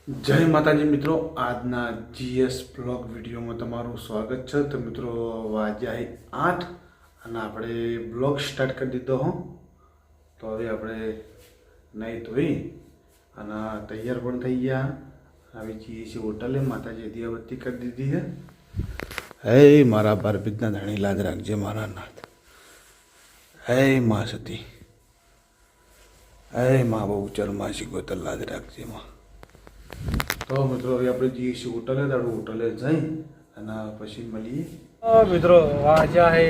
જય માતાજી મિત્રો, આજના જીએસ બ્લોગ વિડીયોમાં તમારું સ્વાગત છે। તો મિત્રો વાગ્યા 8 અને આપણે બ્લોગ સ્ટાર્ટ કરી દીધો હો। તો હવે આપણે નહીં ધોઈ અને તૈયાર પણ થઈ ગયા। આવી જઈએ છીએ હોટલે, માતાજી દિયાબત્તી કરી દીધી છે। હે મારા બારબીજના ધણી લાજ રાખજે મારા નાથ। હે મા સતી, હે મા બહુ ચરમાસી ગોતલ લાજ રાખજે માં। તો મિત્રો હવે આપણે જઈએ છીએ હોટલે, તારું હોટલે જઈ અને પછી મળીએ। મિત્રો વાજા હે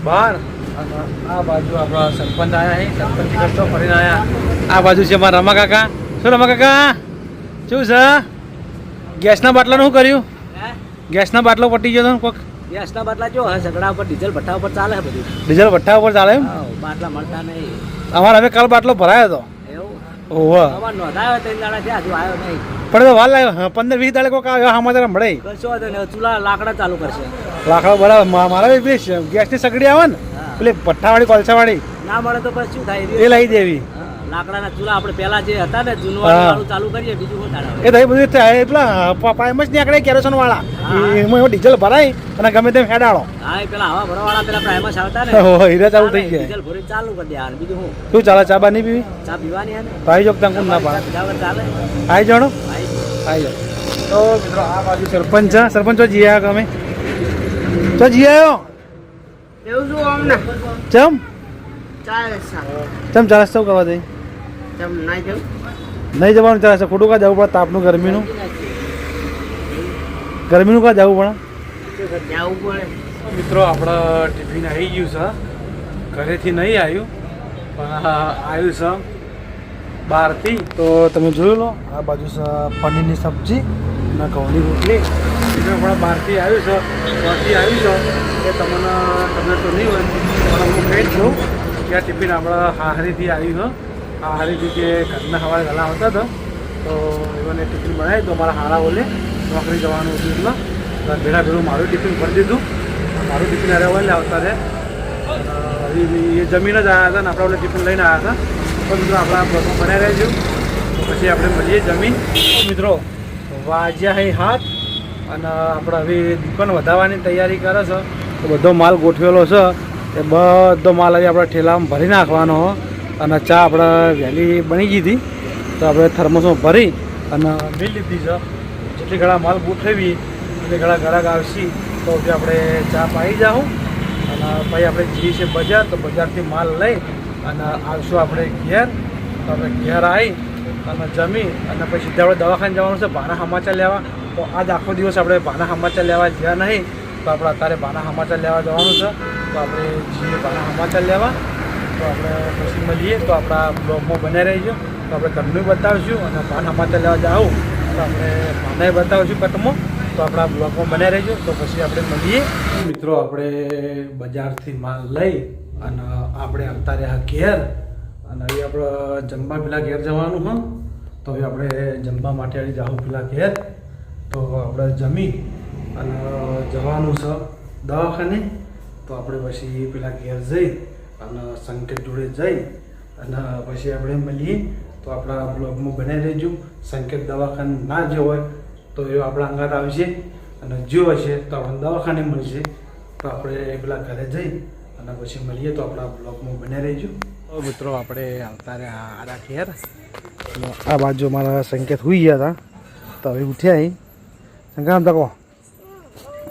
12 અને આ બાજુ આપણા સરપંચ આવ્યા હે, સરપંચ કષ્ટો ફરીને આવ્યા। આ બાજુ છે મારા રમા કાકા। શું રમા કાકા શું છે? ગેસના બાટલાનું શું કર્યું? ગેસના બાટલો પટી ગયો તો કોક? ગેસના બાટલા જો હે સગડા ઉપર ડીઝલ ભઠ્ઠા ઉપર ચાલે છે બધું। ડીઝલ ભઠ્ઠા ઉપર ચાલે એમ? બાટલા મળતા નહીં। અમારે હવે કાલ બાટલો ભરાયો હતો। ઓહો, અમાર નોંધાયો 3 દાડા છે, હજુ આવ્યો નહીં। પણ તો વાર લાગ્યો, 15-20 દાડે કોક આવ્યો સમાચાર મળે। કશો વાંધો નહીં, ચૂલા લાકડા ચાલુ કરશે। લાકડા બરાબર મારા પેલી ગેસની સગડી આવે ને, પેલી ભઠ્ઠાવાળી કોલસાવાળી ના મળે તો પછી શું થાય? એ લઈ દેવી। લાકડાના ચૂલા આપણે પેલા જે હતા ને જૂનું વાળું ચાલુ કરીએ, બીજું શું થાય? એ થઈ બધું થાય પેલા પાઇમ જ નીકળે કેરોસન વાળા, એમાં એવો ડીઝલ ભરાય અને ગમે તેમ હેડાડો। હા, એ પેલા હવા ભરવાવાળા પેલા પ્રાઇમસ આવતા ને, હીરા ચાલુ થઈ ગયા। ડીઝલ ભરી ચાલુ કરી દે યાર, બીજું શું? શું ચાલે? ચા બા નહીં પીવી? ચા પીવાની હે ને ભાઈ જોક તંકુમ ના પા ચાલે। આઈ જાણો, આઈ જાઓ। તો મિત્રો આ બાજુ સરપંચ છે। સરપંચ તો જી આવ્યા તમે? તો જી આવ્યો એવું શું અમને ચમ ચાલે ચમ ચાલે સૌ કરવા દે? ચમ નહીં જવું, નહીં જવાનું ચાલે છે? ખોટું કા જવું પડે? તાપનું ગરમીનું કા જવું પડે? જવું પડે। મિત્રો આપણા ટિફિન આવી ગયું છે, ઘરેથી નહીં આવ્યું પણ આવ્યું છે બહારથી। તો તમે જોઈ લો, આ બાજુ છે પનીરની સબ્જી અને ઘઉંની રોટલી। ટિફિન આપણા બહારથી આવ્યું છે, બહારથી આવ્યું છે એ તમને તો નહીં હોય પણ હું કહી જ છું કે આ ટિફિન આપણા હાહરીથી આવ્યું છે। હાહરીથી કે ઘરના સવારે ગલા આવતા હતા તો એમને ટિફિન બનાવી તો મારા હારા ઓલે નોકરી જવાનું હતું એટલે ભેળા ભેળું મારું ટિફિન ભરી દીધું। મારું ટિફિન અરે ઓલે આવતા રહે, એ જમીન જ આવ્યા હતા ને આપણા ઓલે ટિફિન લઈને આવ્યા હતા। તો મિત્રો આપણા બ્લોગમાં બનાવી રહેજો, તો પછી આપણે મળીએ જમીન। મિત્રો વાજ્યા હે 7 અને આપણે હવે દુકાન વધારવાની તૈયારી કરે છે। તો બધો માલ ગોઠવેલો છે, એ બધો માલ હવે આપણે ઠેલામાં ભરી નાખવાનો અને ચા આપણે વહેલી બની ગઈ હતી તો આપણે થર્મોસમાં ભરી અને મેળ લીધી છે। જેટલી ઘણા માલ ગોઠવી એટલે ઘણા ગ્રાહક આવશે તો આપણે ચા પાઈ જાઉં અને પછી આપણે જઈએ છીએ બજાર। તો બજારથી માલ લઈ અને આવશું આપણે ઘેર। તો આપણે ઘેર આવી અને જમી અને પછી સીધા આપણે દવાખાને જવાનું છે ભાના સમાચાર લેવા। તો આજ આખો દિવસ આપણે ભાના સમાચાર લેવા જ્યાં નહીં તો આપણે અત્યારે ભાના સમાચાર લેવા જવાનું છે। તો આપણે જઈએ ભાના સમાચાર લેવા, તો આપણે પછી મળીએ। તો આપણા બ્લોગમાં બનાવી રહીશું, તો આપણે ઘરનું બતાવીશું અને ભાના સમાચાર લેવા જાઉં તો આપણે ભાનાએ બતાવીશું કટમાં। તો આપણા બ્લોગમાં બનાવી રહીશું, તો પછી આપણે મળીએ। મિત્રો આપણે બજારથી માલ લઈ અને આપણે આવતા રહ્યા ઘેર અને હવે આપણે જમવા પેલા ઘેર જવાનું હા। તો હવે આપણે જમવા માટે આવી જાઉં પેલા ઘેર। તો આપણે જમી અને જવાનું છે દવાખાને। તો આપણે પછી પેલા ઘેર જઈ અને સંકેત જોડે જઈ અને પછી આપણે મળીએ। તો આપણા બ્લોગમાં બનાવી રહેજો। સંકેત દવાખાને ના જો હોય તો એ આપણા અંગાત આવશે અને જો હશે તો આપણને દવાખાને મળશે। તો આપણે પેલા ઘરે જઈ અને પછી મળીએ। તો આપણા બ્લોગમાં બનાવી રહેજો। તો મિત્રો આપણે આવતા રહ્યા આડા ઘેર। આ બાજુ મારા સંકેત હોઈ ગયા હતા તો હવે ઉઠ્યા અહીં। સંકેત આમ તકો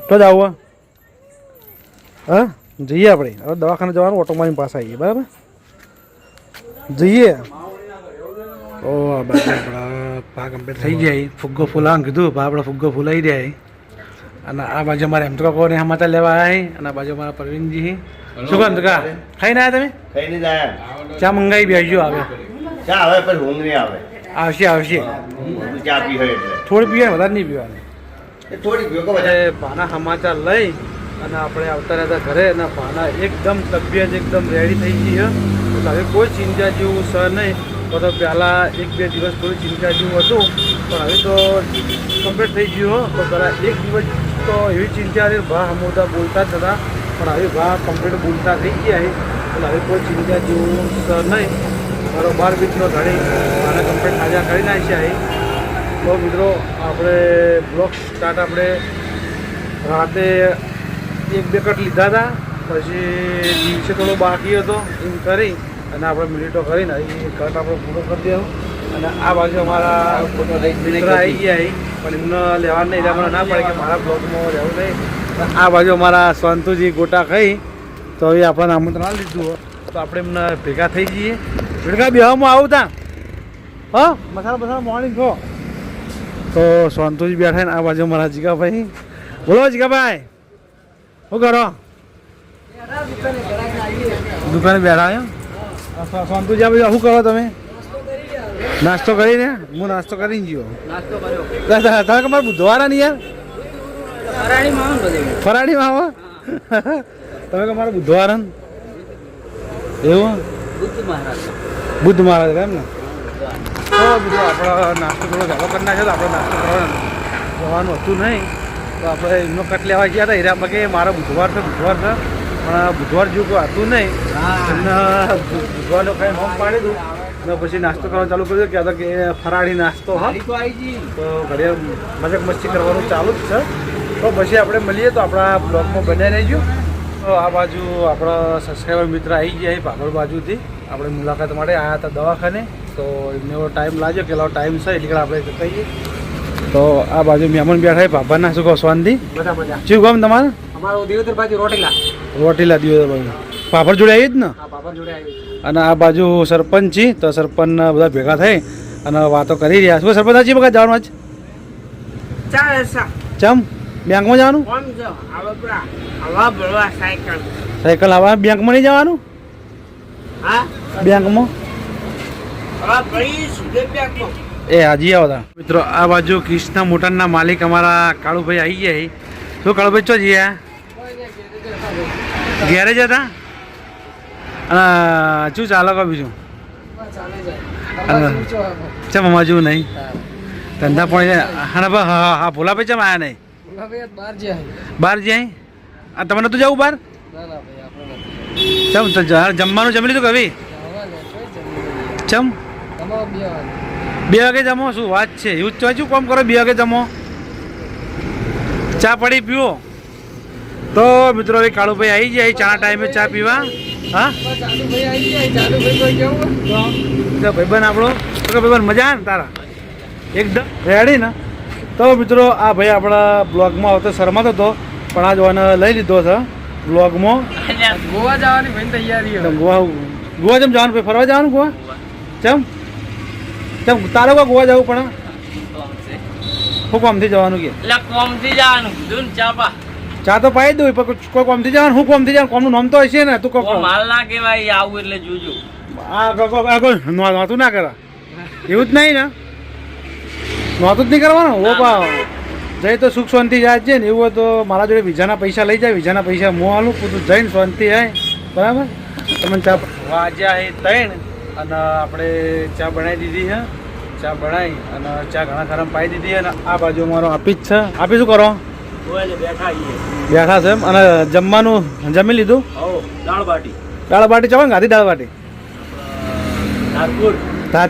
તો જ આવું હા જઈએ આપણે હવે દવાખાને જવાનું, ઓટો મારી પાસે આવીએ બરાબર જઈએ। ઓ બાજુ આપણા પા કમ્પ્લીટ થઈ ગયા, ફુગ્ગો ફૂલાવાનું કીધું પા આપણે ફુગ્ગો ફૂલાઈ રહ્યા। અને આ બાજુ મારે એમ તો કોને સમાચાર લેવા આવ્યા અને આ બાજુ મારા પ્રવીણજી। શું કહો કા ખાઈને આવ્યા તમે? ખાઈને જ આયા। ચા મંગાવી બેસજો, આવે ચા આવે પણ ઊંઘ નહીં આવે। આવશે આવશે, ચા પી હોય એટલે થોડી પીવાય વધારે નહીં પીવાની। થોડી પીવો કે એટલે ભાના સમાચાર લઈ અને આપણે આવતા રહેતા ઘરે અને ભાના એકદમ તબિયત એકદમ રેડી થઈ ગઈ છે। એટલે હવે કોઈ ચિંતા જેવું છે નહીં। તો પહેલાં 1-2 દિવસ થોડી ચિંતા જેવું હતું પણ હવે તો કમ્પ્લીટ થઈ ગયું। તો પહેલાં 1 દિવસ તો એવી ચિંતા હતી, ભા હમોતા બોલતા જ હતા પણ હવે ભા કમ્પ્લીટ બોલતા થઈ ગયા છે। એટલે હવે કોઈ ચિંતા જેવું છે નહીં। મારો 12 વીકનો ધણી મારા કમ્પ્લીટ તાજા કરી નાખ્યા છે। તો મિત્રો આપણે બ્લોગ સ્ટાર્ટ આપણે રાતે 1-2 કટ લીધા હતા, પછી દિવસે થોડો બાકી હતો એમ કરી અને આપણે મિનિટો કરીને એ કટ આપણે પૂરો કરી દેવું. અને આ બાજુ અમારા મિત્ર આવી ગયા પણ એમને લેવા નહીં, એટલે મને ના પડે કે મારા બ્લોગમાં રહેવું નહીં. આ બાજુ અમારા સંતુજી ગોટા ખાઈ તો હવે આપણને આમંત્રણ લીધું હોય તો આપણે એમને ભેગા થઈ જઈએ. ભેગા બેવામાં આવું તા હા મસાલા મોર્નિંગ ખો. તો સંતુજી બેઠા ને આ બાજુ મારા જીગાભાઈ. બોલો જીગાભાઈ, શું કરો? દુકાને બેઠા આવ્યો. સંતુજી આ બાજુ શું કરો તમે? નાસ્તો કરીને? હું નાસ્તો કરીને ગયો. નાસ્તો કર્યો. તમે તમારે બુધવારા નહીં યાર? ફરાળીમાં આવો ને બધે. ફરાળીમાં આવો તમે કે મારા બુધવાર એવું? બુદ્ધ મહારાજ એમ ને? તો બીજું આપણો નાસ્તો થોડો વહેલો કરી નાખ્યો તો આપણે નાસ્તો કરવા જવાનું હતું નહીં, તો આપણે એમનો કટ લેવા ગયા હતા હીરામાં કે મારો બુધવાર છે પણ બુધવાર જેવું કોઈ હતું નહીં. એમને બુધવારનો કંઈ નોમ પાડી દઉં ને પછી નાસ્તો કરવાનું ચાલુ કર્યું કહેતા કે ફરાળી નાસ્તો હા. તો ઘરે મજાક મસ્તી કરવાનું ચાલુ જ છે. તો પછી આપણે મળીએ તો આપણા બ્લોગમાં બનાવી રહેજો. તો આ બાજુ આપણા સબસ્ક્રાઈબર મિત્ર આવી ગયા ભાગોળ બાજુથી આપણે મુલાકાત માટે આવ્યા હતા દવાખાને. તો એમને એવો ટાઈમ લાગ્યો કે ટાઈમ છે એટલે આપણે કહીએ. તો આ બાજુ મહેમાન બેઠા બાબાના શું કહો સ્વાનથી બધા મજા. શું કામ તમારે? અમારો દિવતર બાજુ રોટેલા. રોટીલા દિવસ બાજુ પાપડ જોડે આવી જ ને? હા બાપા જોડે આવી. અને આ બાજુ સરપંચ છી તો સરપંચ બધા ભેગા થઈ અને વાતો કરી રહ્યા. શું સરપંચ આજી વખત જવાનું આજ? ચમ બેંકમાં જવાનું? સાયકલ આવવા બેંકમાં નહીં જવાનું? બેંકમાં એ હાજી આવતા. મિત્રો આ બાજુ કૃષ્ણ મોટરના માલિક અમારા કાળુભાઈ આવી ગયા. શું કાળુભાઈ ચો જઈએ? ઘેરે જ હતા? અને શું ચાલો કહો બીજું? ચમ અમાર જેવું નહીં ધંધા પણ હા હા ભોલાભાઈ ચમ આવ્યા નહીં? બહાર જાય? આ તમે નતું જવું બહાર? ચમ તો જમવાનું જમી લીધું કવી? ચમ 2 વાગે જમો? શું વાત છે, એવું શું કામ કરો 2 વાગે જમો? ચા પડી પીવો. તો મિત્રો હવે કાળુભાઈ આવી જાય ચા ટાઈમે ચા પીવા. હા ભાઈબંધ આપણો ભાઈબંધ મજા ને તારા એકદમ રેડી ને? તો મિત્રો આ ભાઈ આપણા બ્લોગમાં આવતો શરમાતો હતો પણ આ જોવાને લઈ લીધો છે બ્લોગમાં. ગોવા જવાની ભાઈ તૈયારી. ગોવા જેમ જવાનું ભાઈ ફરવા જવાનું? ગોવા ચમ તારે ગોવા જવું પણ શું કોમથી જવાનું કે? ચા તો પાઈ દઉં પણ કોઈ કોમથી જવાનું? શું કોમથી જવાનું? કોમનું નામ તો હશે ને? તું માલ ના કહેવાય આવું એટલે જોજો. નહોતું ના કરા એવું જ નહીં ને? નહોતું જ નહીં કરવાનું? ઓ પા જઈ તો સુખ શાંતિ જાય છે ને. એવું હોય તો મારા જોડે વિઝાના પૈસા લઈ જાય, વિઝાના પૈસા હું આલું પૂરું જઈને શાંતિ જાય બરાબર. તમને ચા વાજ્યા એ 3 અને આપણે ચા બનાવી દીધી છે. ચા બનાવી અને ચા ઘણા ખરાબ પાઈ દીધી. અને આ બાજુ અમારો આપી જ છે. આપી શું કરો? બેઠા છે એમ? અને જમવાનું જમી લીધું? દાળ બાટી. દાળ બાટી ચાલો ને? ગાધી દાળ બાટી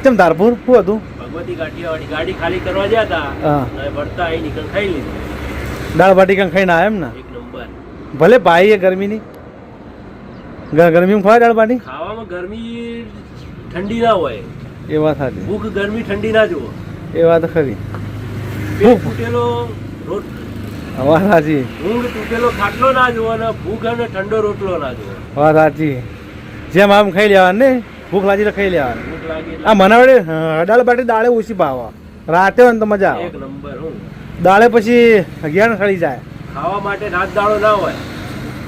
ચમ ધારપુર શું હતું? ભગવતી કાઠિયાવાડી ગાડી ખાલી કરવા ગયા હતા. હા વળતા આવી નીકળ ખાઈ લીધી. દાળ બાટી કંઈ ખાઈને આવ્યા એમ ને? એક નંબર. ભલે ભાઈ એ ગરમીની ગરમીમાં ખવાય દાળ બાટી? ખાવામાં ગરમી ઠંડી ના હોય એ વાત સાચી. ભૂખ ગરમી ઠંડી ના જુઓ. એ વાત ખરી. પેટ તૂટેલો રોટ વાત સાચી. ઊંઘ તૂટેલો ખાટલો ના જુઓ અને ભૂખ અને ઠંડો રોટલો ના જુઓ. વાત સાચી. જેમ આમ ખાઈ લેવાનું ને ભૂખ લાગી તો ખાઈ લેવાનું. ભૂખ લાગી આ મને વડે દાળ બાટી દાળે ઓછી ભાવે. રાતે હોય ને તો મજા એક આવે. નંબર. હું દાળે પછી અગિયાર ખડી જાય ખાવા માટે રાત દાડો ના હોય.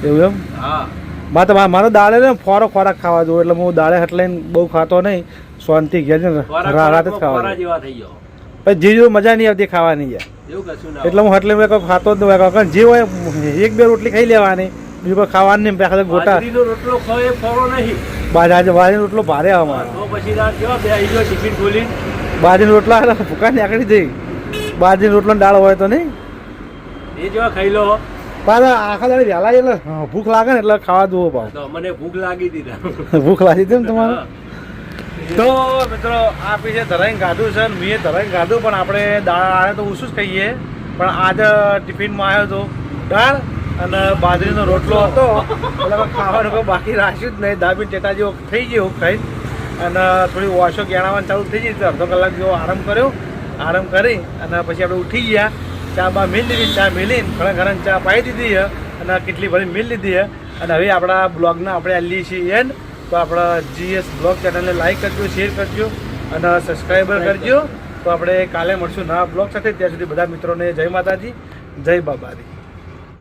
એવું એમ? હા મારો દાળે ને ખોરાક ખાવા જોઉં એટલે હું દાળે હટલાઈને બહુ ખાતો નહીં. શાંતિ ઘેર ને રાતે જ ખાવા જેવા થઈ ગયો. પછી જે મજા નહીં આવતી ખાવાની યાર. એવું કશું ના એટલે હું હટલે કોઈ ખાતો જ નહીં. જે હોય 1-2 રોટલી ખાઈ લેવાની, બીજું કોઈ ખાવાનું નહીં. ખાલી ગોટા બાજરીનો રોટલો ખાય ફરો નહીં. બાજરીનો રોટલો ભારે આવે અમારે. તો પછી રાત કેવા બે આવી ગયો ટિફિન ખોલી. બાજરીનો રોટલા ભૂકા નીકળી જઈ. બાજરીનો રોટલો દાળ હોય તો નહીં એ જેવા ખાઈ લો. પાછા આખા દાડે વહેલા એટલે ભૂખ લાગે ને એટલે ખાવા દેવો ભાવ. તો મને ભૂખ લાગી હતી. ભૂખ લાગી હતી ને તમારે? તો મિત્રો આ પીછે ધરાઈને ગાધું છે ને મેં ધરાઈને ગાધું પણ આપણે દાળ આને તો ઓછું જ ખાઈએ પણ આજે ટિફિનમાં આવ્યો હતો દાળ અને બાજરીનો રોટલો હતો એટલે ખાવાનું કોઈ બાકી રાખ્યું જ નહીં દાબી ટેટા જેવો થઈ ગયો ખાઈ અને થોડી વોશો ગેણાવાનું ચાલુ થઈ ગઈ અડધો કલાક જેવો આરામ કર્યો આરામ કરી અને પછી આપણે ઉઠી ગયા ચા બા મિલ લીધી ચા મિલીને ઘણા ઘણા ચા પાઈ દીધી છે અને કેટલી ભરી મિલ લીધી છે અને હવે આપણા બ્લોગને આપણે આલીએ છીએ એન્ડ તો આપણા GS બ્લોગ ચેનલને લાઈક કરજો શેર કરજો અને સબસ્ક્રાઈબર કરજો તો આપણે કાલે મળશું નવા બ્લોગ સાથે ત્યાં સુધી બધા મિત્રોને જય માતાજી જય બાબારી